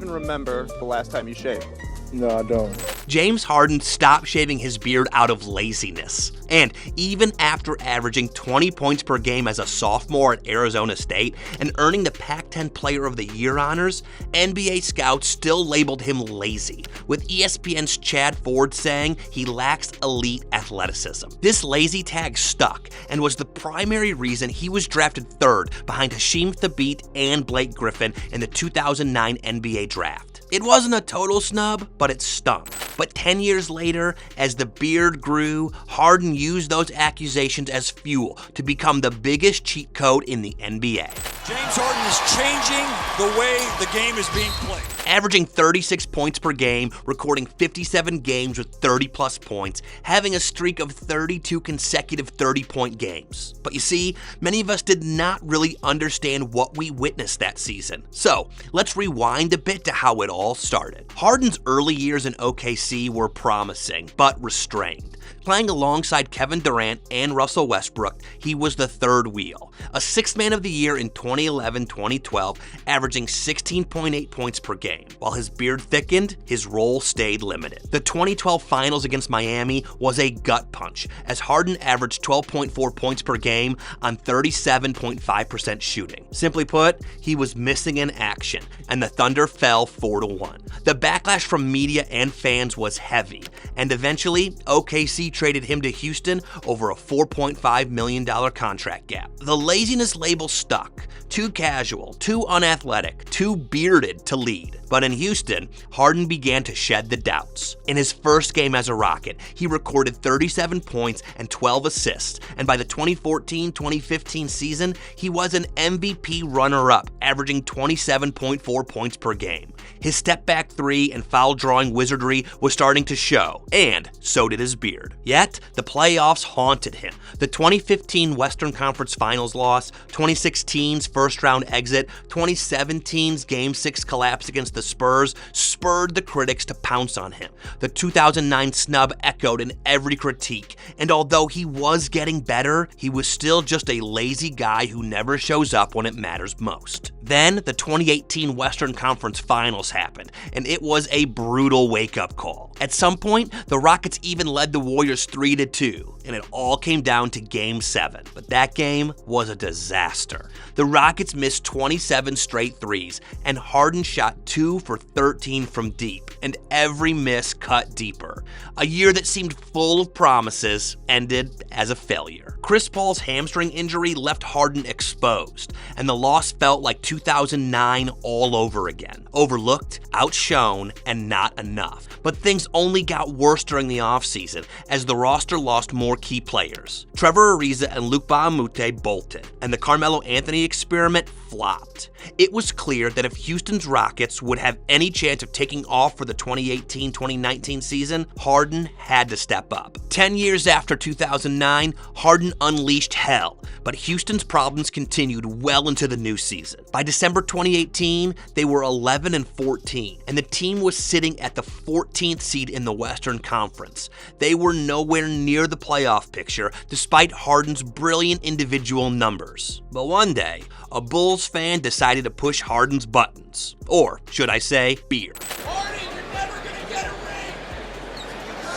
can remember the last time you shaved. No, I don't. James Harden stopped shaving his beard out of laziness. And even after averaging 20 points per game as a sophomore at Arizona State and earning the Pac-10 Player of the Year honors, NBA scouts still labeled him lazy, with ESPN's Chad Ford saying he lacks elite athleticism. This lazy tag stuck and was the primary reason he was drafted third behind Hasheem Thabeet and Blake Griffin in the 2009 NBA draft. It wasn't a total snub, but it stung. But 10 years later, as the beard grew, Harden used those accusations as fuel to become the biggest cheat code in the NBA. James Harden is changing the way the game is being played. Averaging 36 points per game, recording 57 games with 30-plus points, having a streak of 32 consecutive 30-point games. But you see, many of us did not really understand what we witnessed that season. So, let's rewind a bit to how it all started. Harden's early years in OKC were promising, but restrained. Playing alongside Kevin Durant and Russell Westbrook, he was the third wheel. A Sixth Man of the Year in 2011-2012, averaging 16.8 points per game. While his beard thickened, his role stayed limited. The 2012 Finals against Miami was a gut punch, as Harden averaged 12.4 points per game on 37.5% shooting. Simply put, he was missing in action, and the Thunder fell 4-1. The backlash from media and fans was heavy, and eventually, OKC traded him to Houston over a $4.5 million contract gap. The laziness label stuck. Too casual, too unathletic, too bearded to lead. But in Houston, Harden began to shed the doubts. In his first game as a Rocket, he recorded 37 points and 12 assists, and by the 2014-2015 season, he was an MVP runner-up, averaging 27.4 points per game. His step-back three and foul-drawing wizardry was starting to show, and so did his beard. Yet, the playoffs haunted him. The 2015 Western Conference Finals loss, 2016's first-round exit, 2017's Game 6 collapse against the Spurs spurred the critics to pounce on him. The 2009 snub echoed in every critique, and although he was getting better, he was still just a lazy guy who never shows up when it matters most. Then, the 2018 Western Conference Finals happened, and it was a brutal wake-up call. At some point, the Rockets even led the Warriors 3-2, and it all came down to Game 7. But that game was a disaster. The Rockets missed 27 straight threes, and Harden shot 2 for 13 from deep, and every miss cut deeper. A year that seemed full of promises ended as a failure. Chris Paul's hamstring injury left Harden exposed, and the loss felt like 2009 all over again. Overlooked, outshone, and not enough. But things only got worse during the offseason as the roster lost more key players. Trevor Ariza and Luc Mbah a Moute bolted, and the Carmelo Anthony experiment flopped. It was clear that if Houston's Rockets would have any chance of taking off for the 2018-2019 season, Harden had to step up. 10 years after 2009, Harden unleashed hell, but Houston's problems continued well into the new season. By December 2018, they were 11-14, and the team was sitting at the 14th seed in the Western Conference. They were nowhere near the playoff picture, despite Harden's brilliant individual numbers. But one day, a Bulls fan decided to push Harden's buttons. Or, should I say, beard. Harden, you're never gonna get a ring.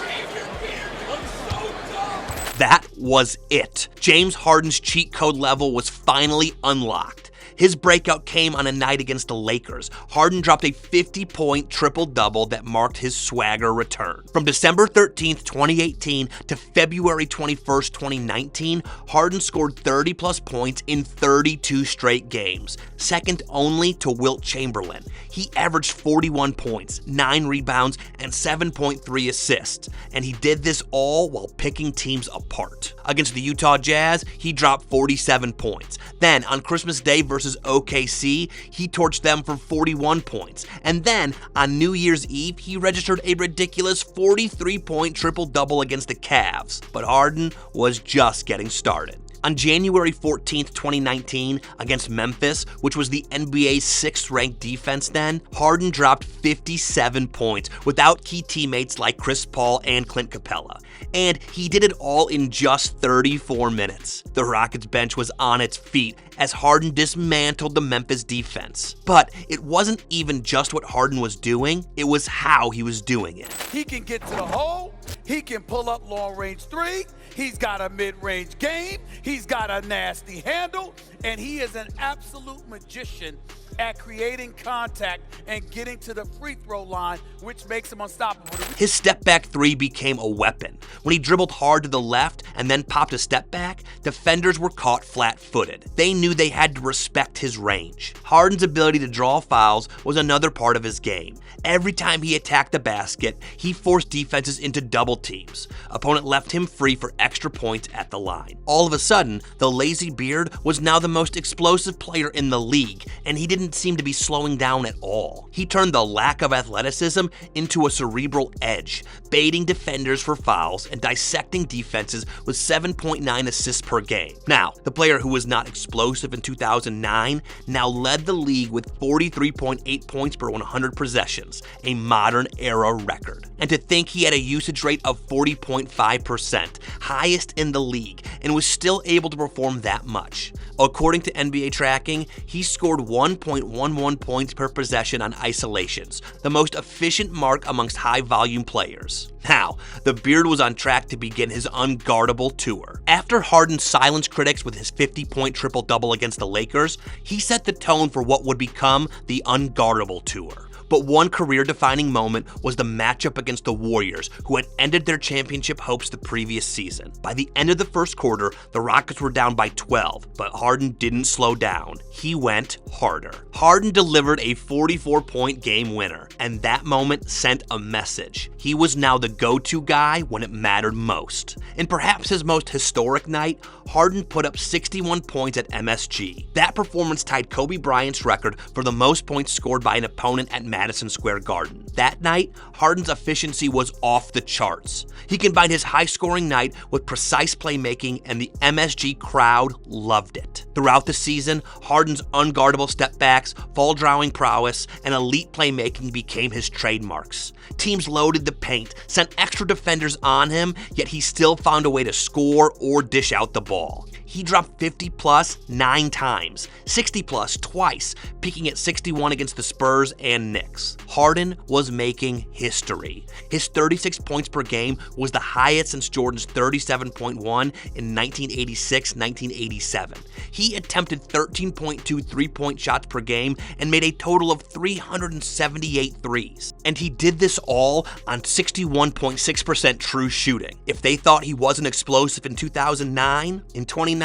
Shave your beard. You look so dumb. That was it. James Harden's cheat code level was finally unlocked. His breakout came on a night against the Lakers. Harden dropped a 50-point triple-double that marked his swagger return. From December 13th, 2018 to February 21st, 2019, Harden scored 30-plus points in 32 straight games, second only to Wilt Chamberlain. He averaged 41 points, 9 rebounds, and 7.3 assists, and he did this all while picking teams apart. Against the Utah Jazz, he dropped 47 points. Then, on Christmas Day versus OKC, he torched them for 41 points. And then, on New Year's Eve, he registered a ridiculous 43-point triple-double against the Cavs. But Harden was just getting started. On January 14th, 2019, against Memphis, which was the NBA's 6th-ranked defense then, Harden dropped 57 points without key teammates like Chris Paul and Clint Capella. And he did it all in just 34 minutes. The Rockets bench was on its feet as Harden dismantled the Memphis defense. But it wasn't even just what Harden was doing, it was how he was doing it. He can get to the hole. He can pull up long-range three. He's got a mid-range game. He's got a nasty handle. And he is an absolute magician at creating contact and getting to the free throw line, which makes him unstoppable. His step-back three became a weapon. When he dribbled hard to the left and then popped a step back, defenders were caught flat-footed. They knew they had to respect his range. Harden's ability to draw fouls was another part of his game. Every time he attacked the basket, he forced defenses into double teams. Opponent left him free for extra points at the line. All of a sudden, the lazy beard was now the most explosive player in the league, and he didn't seem to be slowing down at all. He turned the lack of athleticism into a cerebral edge, baiting defenders for fouls and dissecting defenses with 7.9 assists per game. Now, the player who was not explosive in 2009 now led the league with 43.8 points per 100 possessions, a modern era record. And to think he had a usage rate of 40.5%, highest in the league, and was still able to perform that much. According to NBA tracking, he scored 1.11 points per possession on isolations, the most efficient mark amongst high-volume players. Now, the Beard was on track to begin his unguardable tour. After Harden silenced critics with his 50-point triple-double against the Lakers, he set the tone for what would become the unguardable tour. But one career-defining moment was the matchup against the Warriors, who had ended their championship hopes the previous season. By the end of the first quarter, the Rockets were down by 12, but Harden didn't slow down. He went harder. Harden delivered a 44-point game winner, and that moment sent a message. He was now the go-to guy when it mattered most. In perhaps his most historic night, Harden put up 61 points at MSG. That performance tied Kobe Bryant's record for the most points scored by an opponent at Madison Square Garden. That night, Harden's efficiency was off the charts. He combined his high-scoring night with precise playmaking, and the MSG crowd loved it. Throughout the season, Harden's unguardable step-backs, fall-drawing prowess, and elite playmaking became his trademarks. Teams loaded the paint, sent extra defenders on him, yet he still found a way to score or dish out the ball. He dropped 50-plus 9 times, 60-plus twice, peaking at 61 against the Spurs and Knicks. Harden was making history. His 36 points per game was the highest since Jordan's 37.1 in 1986-1987. He attempted 13.2 three-point shots per game and made a total of 378 threes. And he did this all on 61.6% true shooting. If they thought he wasn't explosive in 2009, in 2019,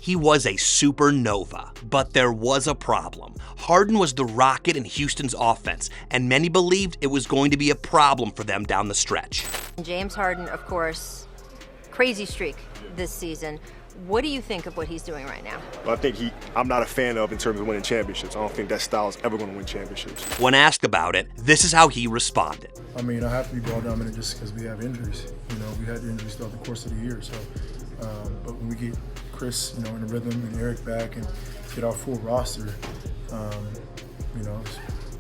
he was a supernova. But there was a problem. Harden was the rocket in Houston's offense, and many believed it was going to be a problem for them down the stretch. James Harden, of course, crazy streak this season. What do you think of what he's doing right now? Well, I think I'm not a fan of in terms of winning championships. I don't think that style is ever going to win championships. When asked about it, this is how he responded. I mean, I have to be ball dominant just because we have injuries. You know, we had injuries throughout the course of the year. So, but when we get Chris, you know, in the rhythm, and Eric back, and get our full roster, you know,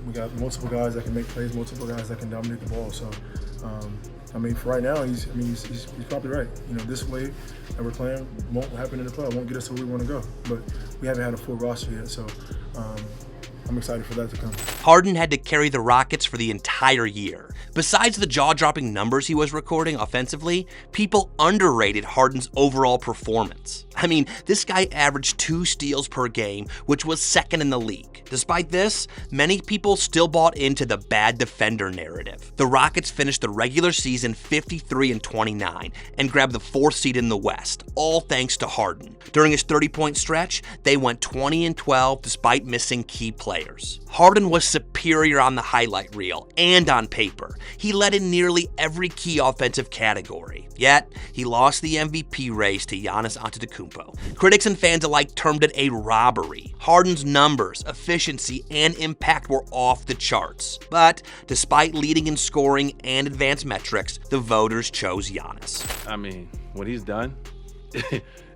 we got multiple guys that can make plays, multiple guys that can dominate the ball. So, I mean, for right now, he's probably right. You know, this way that we're playing won't happen in the play. Won't get us to where we want to go. But we haven't had a full roster yet, so I'm excited for that to come. Harden had to carry the Rockets for the entire year. Besides the jaw-dropping numbers he was recording offensively, people underrated Harden's overall performance. I mean, this guy averaged 2 steals per game, which was second in the league. Despite this, many people still bought into the bad defender narrative. The Rockets finished the regular season 53-29 and grabbed the 4th seed in the West, all thanks to Harden. During his 30-point stretch, they went 20-12 despite missing key players. Harden was superior on the highlight reel and on paper. He led in nearly every key offensive category. Yet, he lost the MVP race to Giannis Antetokounmpo. Critics and fans alike termed it a robbery. Harden's numbers, efficiency, and impact were off the charts. But despite leading in scoring and advanced metrics, the voters chose Giannis. I mean, what he's done,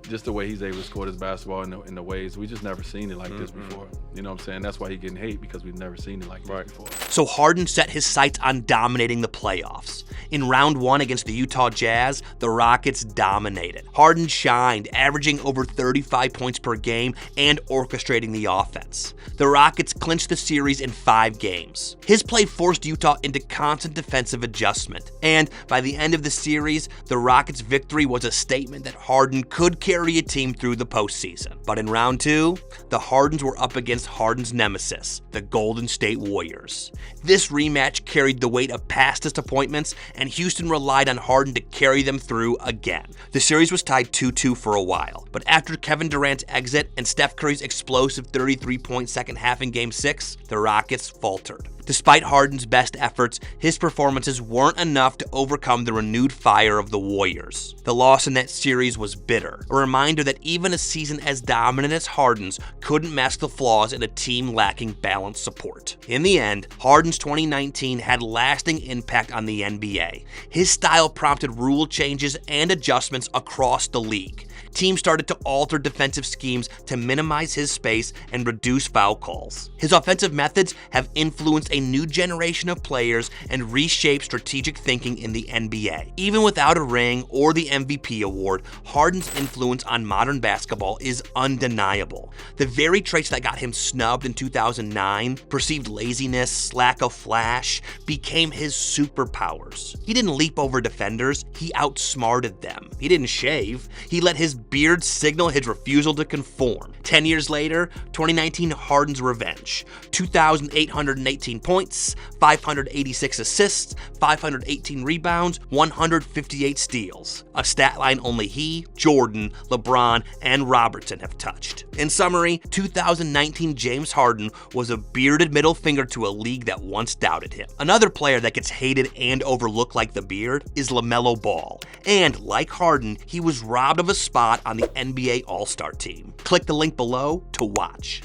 just the way he's able to score this basketball in the ways we just never seen it like this before. You know what I'm saying? That's why he's getting hate, because we've never seen it like this before. So Harden set his sights on dominating the playoffs. In round 1 against the Utah Jazz, the Rockets dominated. Harden shined, averaging over 35 points per game and orchestrating the offense. The Rockets clinched the series in 5 games. His play forced Utah into constant defensive adjustment, and by the end of the series, the Rockets' victory was a statement that Harden could carry a team through the postseason. But in round 2, the Hardens were up against Harden's nemesis, the Golden State Warriors. This rematch carried the weight of past disappointments, and Houston relied on Harden to carry them through again. The series was tied 2-2 for a while, but after Kevin Durant's exit and Steph Curry's explosive 33-point second half in Game 6, the Rockets faltered. Despite Harden's best efforts, his performances weren't enough to overcome the renewed fire of the Warriors. The loss in that series was bitter, a reminder that even a season as dominant as Harden's couldn't mask the flaws in a team lacking balanced support. In the end, Harden's 2019 had lasting impact on the NBA. His style prompted rule changes and adjustments across the league. Teams started to alter defensive schemes to minimize his space and reduce foul calls. His offensive methods have influenced a new generation of players and reshaped strategic thinking in the NBA. Even without a ring or the MVP award, Harden's influence on modern basketball is undeniable. The very traits that got him snubbed in 2009, perceived laziness, lack of flash, became his superpowers. He didn't leap over defenders, he outsmarted them. He didn't shave, he let his beard signal his refusal to conform. 10 years later, 2019 Harden's revenge. 2,818 points, 586 assists, 518 rebounds, 158 steals. A stat line only he, Jordan, LeBron, and Robertson have touched. In summary, 2019 James Harden was a bearded middle finger to a league that once doubted him. Another player that gets hated and overlooked like the beard is LaMelo Ball. And like Harden, he was robbed of a spot on the NBA All-Star team. Click the link below to watch.